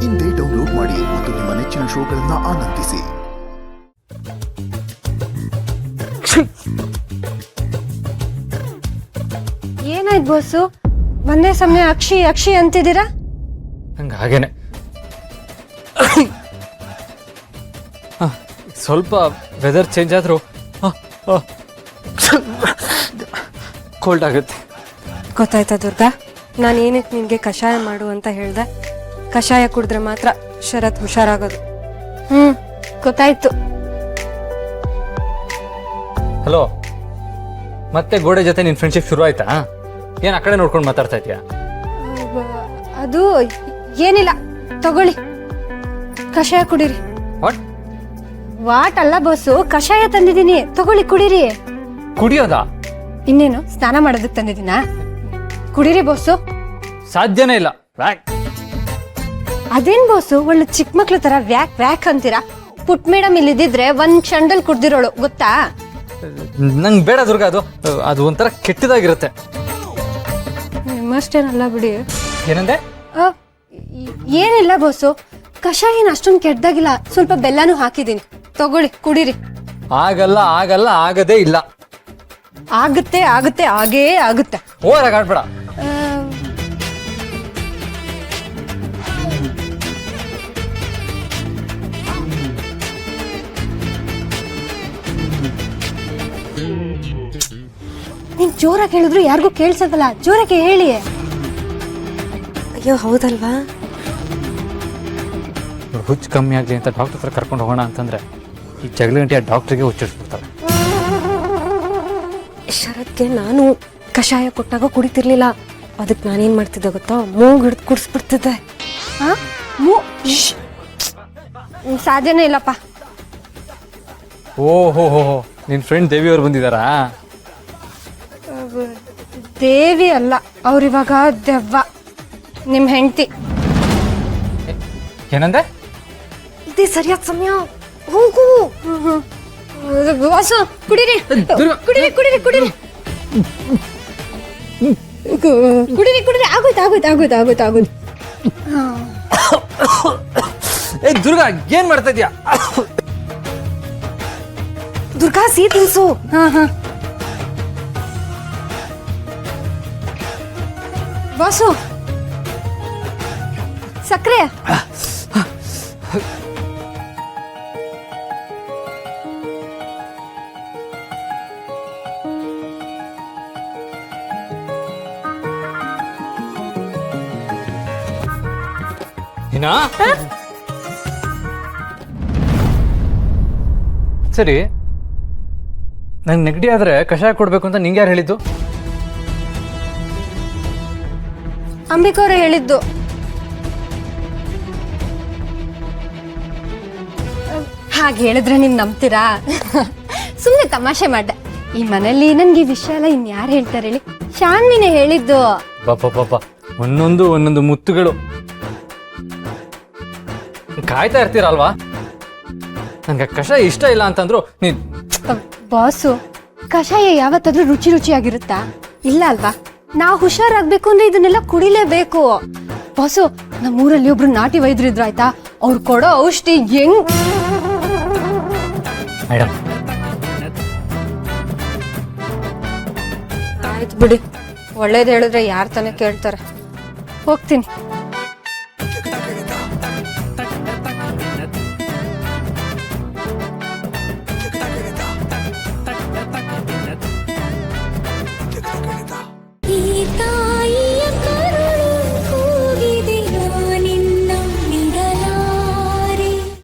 ಇಂದೇ ಡೌನ್ಲೋಡ್ ಮಾಡಿ ಮತ್ತು ನಿಮ್ಮ ನೆಚ್ಚಿನ ಶೋಗಳನ್ನು ಆನಂದಿಸಿ. ಏನಾಯ್ತು ಬಾಸು, ಒಂದೇ ಸಮಯ ಅಕ್ಷಿ ಅಕ್ಷಿ ಅಂತಿದ್ದೀರಾ? ನಂಗೆ ಹಾಗೇನೆ ಸ್ವಲ್ಪ ವೆದರ್ ಚೇಂಜ್ ಆದರೂ ಕೋಲ್ಡ್ ಆಗುತ್ತೆ. ಗೊತ್ತಾಯ್ತಾ ದುರ್ಗಾ, ನಾನು ಏನಕ್ಕೆ ನಿನಗೆ ಕಷಾಯ ಮಾಡು ಅಂತ ಹೇಳ್ದೆ? ಕಷಾಯ ಕುಡಿದ್ರೆ ಮಾತ್ರ ಶರತ್ ಹುಷಾರಾಗೋದು. ಗೊತ್ತಾಯ್ತು. ಹಲೋ, ಮತ್ತೆ ಗೋಡೆ ಜೊತೆ ನಿನ್ನ ಫ್ರೆಂಡ್ಶಿಪ್ ಶುರು ಆಯ್ತಾ? ಏನು ಆ ಕಡೆ ನೋಡ್ಕೊಂಡು ಮಾತಾಡ್ತಾ ಇದೆಯಾ? ಅದು ಏನಿಲ್ಲ, ತಗೊಳ್ಳಿ ಕಷಾಯ ಕುಡೀರಿ. ವಾಟ್ ಅಲ್ಲ ಬಾಸು, ಕಷಾಯ ತಂದಿದ್ದೀನಿ, ತಗೊಳ್ಳಿ ಕುಡೀರಿ. ಕುಡಿಯೋದಾ? ಇನ್ನೇನು ಸ್ನಾನ ಮಾಡೋದಕ್ಕೆ ತಂದಿದ್ದೀನಾ? ಕುಡೀರಿ ಬಾಸು. ಸಾಧ್ಯನೇ ಇಲ್ಲ. ಅದೇನ್ ಬಾಸು, ಒಳ್ಳೆ ಚಿಕ್ಕ ಮಕ್ಳ ತರ ವ್ಯಾಕ್ ವ್ಯಾಕ್ ಅಂತೀರಾ? ಪುಟ್ ಮೇಡಮ್ ಇಲ್ಲಿದ್ದಿದ್ರೆ ಒಂದ್ ಕ್ಷಣದಲ್ಲಿ ಕುಡ್ದಿರೋಳು, ಗೊತ್ತಾ? ನಂಗೆ ಬೇಡ ದುರ್ಗಾ, ಅದು ಒಂಥರ ಕೆಟ್ಟದಾಗಿರುತ್ತೆ. ನಿಮ್ಮಷ್ಟೇನಲ್ಲ ಬಿಡಿ. ಏನಂದೆ? ಏನಿಲ್ಲ ಬಾಸು, ಕಷಾಯ ಏನು ಅಷ್ಟೊಂದು ಕೆಟ್ಟದಾಗಿಲ್ಲ, ಸ್ವಲ್ಪ ಬೆಲ್ಲನೂ ಹಾಕಿದ್ದೀನಿ, ತಗೊಳ್ಳಿ ಕುಡೀರಿ. ಆಗಲ್ಲ ಆಗಲ್ಲ, ಆಗದೇ ಇಲ್ಲ. ಆಗುತ್ತೆ ಆಗುತ್ತೆ, ಆಗೇ ಆಗುತ್ತೆ. ಓವರಾಗಿ ಆಡ್ಬೇಡ. ನೀನ್ ಜೋರಾಗಿ ಹೇಳಿದ್ರು ಯಾರಿಗೂ ಕೇಳ್ಸದಲ್ಲ, ಜೋರಾಗಿ ಹೇಳಿ. ಅಯ್ಯೋ ಹೌದಲ್ವಾ? ಹುಚ್ಚು ಕಮ್ಮಿ ಆಗಲಿ ಅಂತ ಡಾಕ್ಟರ್ ಹತ್ರ ಕರ್ಕೊಂಡು ಹೋಗೋಣ ಅಂತಂದ್ರೆ ಈ ಜಗಳ ಗಂಟೆ ಡಾಕ್ಟ್ರಿಗೆ ಹುಚ್ಚಿಡ್ಸ್ಬಿಡ್ತಾರೆ. ಶರತ್ಗೆ ನಾನು ಕಷಾಯ ಕೊಟ್ಟಾಗ ಕುಡಿತಿರ್ಲಿಲ್ಲ, ಅದಕ್ಕೆ ನಾನೇನ್ ಮಾಡ್ತಿದ್ದೆ ಗೊತ್ತಾ? ಮೂಗ್ ಹಿಡ್ದು ಕುಡಿಸ್ಬಿಡ್ತಿದ್ದೆ. ಸಾಧ್ಯನೇ ಇಲ್ಲಪ್ಪ. ಓಹೋ ಹೋ, ನಿನ್ನ ಫ್ರೆಂಡ್ ದೇವಿ ಅವ್ರು ಬಂದಿದ್ದಾರಾ? ದೇವಿ ಅಲ್ಲ, ಅವ್ರಿವಾಗ ದೆವ್ವ, ನಿಮ್ ಹೆಂಡತಿ. ಏನಂದೆ? ಇದೇ ಸರಿಯಾದ ಸಮಯ, ಹೋಗು. ವಾಸು ಕುಡೀರಿ, ಕುಡೀರಿ ಕುಡೀರಿ ಕುಡೀರಿ ಕುಡೀರಿ ಕುಡೀರಿ. ಆಗೋಯ್ತು ಆಗೋಯ್ತು ಆಗೋಯ್ತು ಆಗೋಯ್ತು ಆಗೋಯ್ತು. ಏ ದುರ್ಗಾ, ಏನ್ ಮಾಡ್ತಾ ಇದೀಯಾ? ದುರ್ಗಾ ಸಿಹಿ ತಿನ್ಸು. ಬಾಸು ಸಕ್ಕರೆ. ಸರಿ, ನಂಗೆ ನೆಗಡಿ ಆದ್ರೆ ಕಷಾಯ ಕೊಡ್ಬೇಕು ಅಂತ ನಿಂಗೆ ಯಾರು ಹೇಳಿದ್ದು? ಅಂಬಿಕವ್ರೆ ಹೇಳಿದ್ದು. ಹಾಗೆ ಹೇಳಿದ್ರೆ ನೀವ್ ನಂಬ್ತೀರಾ? ಸುಮ್ಮನೆ ತಮಾಷೆ ಮಾಡ್ದೆ. ಈ ಮನೇಲಿ ನನ್ಗೆ ಈ ವಿಷಯ ಎಲ್ಲ ಇನ್ಯಾರು ಹೇಳ್ತಾರೆ ಹೇಳಿ? ಶಾನ್ವಿನೇ ಹೇಳಿದ್ದು. ಬಾಬಾ, ಒಂದೊಂದು ಮುತ್ತುಗಳು ಕಾಯ್ತಾ ಇರ್ತೀರಲ್ವಾ? ನಂಗೆ ಕಷಾಯ ಇಷ್ಟ ಇಲ್ಲ ಅಂತಂದ್ರು ನೀನ್. ಬಾಸು, ಕಷಾಯ ಯಾವತ್ತಾದ್ರೂ ರುಚಿ ರುಚಿಯಾಗಿರುತ್ತಾ? ಇಲ್ಲ ಅಲ್ವಾ? ನಾವು ಹುಷಾರಾಗ್ಬೇಕು ಅಂದ್ರೆ ಇದನ್ನೆಲ್ಲ ಕುಡಿಲೇಬೇಕು. ಬಾಸು, ನಮ್ಮೂರಲ್ಲಿ ಒಬ್ರು ನಾಟಿ ವೈದ್ಯರಿದ್ರು ಆಯ್ತಾ, ಅವ್ರು ಕೊಡೋ ಔಷಧಿ ಹೆಂಗ್. ಮೇಡಮ್, ಆಯ್ತು ಬಿಡಿ, ಒಳ್ಳೇದು ಹೇಳಿದ್ರೆ ಯಾರು ತಾನೇ ಕೇಳ್ತಾರೆ. ಹೋಗ್ತೀನಿ.